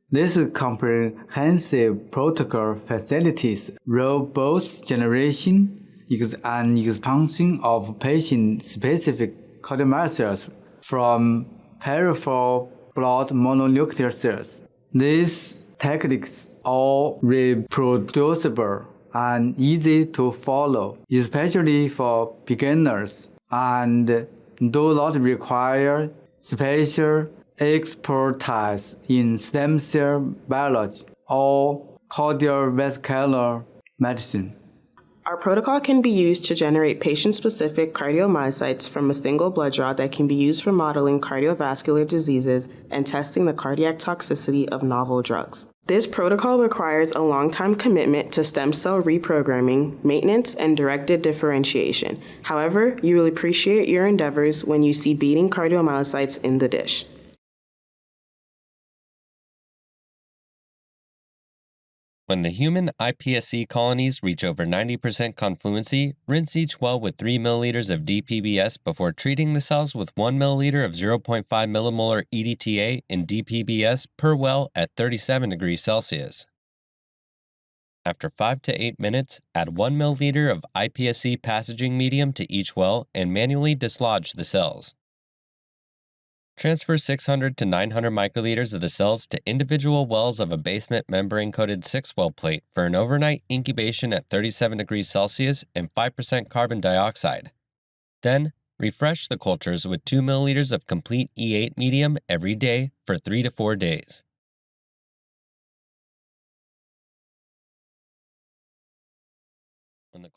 This comprehensive protocol facilitates robust generation and expansion of patient-specific cardiomyocytes from peripheral blood mononuclear cells. These techniques are reproducible and easy to follow, especially for beginners, and do not require special expertise in stem cell biology or cardiovascular medicine. Our protocol can be used to generate patient-specific cardiomyocytes from a single blood draw that can be used for modeling cardiovascular diseases and testing the cardiac toxicity of novel drugs. This protocol requires a long-time commitment to stem cell reprogramming, maintenance, and directed differentiation. However, you will appreciate your endeavors when you see beating cardiomyocytes in the dish. When the human iPSC colonies reach over 90% confluency, rinse each well with 3 milliliters of DPBS before treating the cells with 1 milliliter of 0.5 millimolar EDTA in DPBS per well at 37 degrees Celsius. After 5 to 8 minutes, add 1 milliliter of iPSC passaging medium to each well and manually dislodge the cells. Transfer 600 to 900 microliters of the cells to individual wells of a basement membrane-coated 6-well plate for an overnight incubation at 37 degrees Celsius and 5% carbon dioxide. Then, refresh the cultures with 2 milliliters of complete E8 medium every day for 3 to 4 days. When the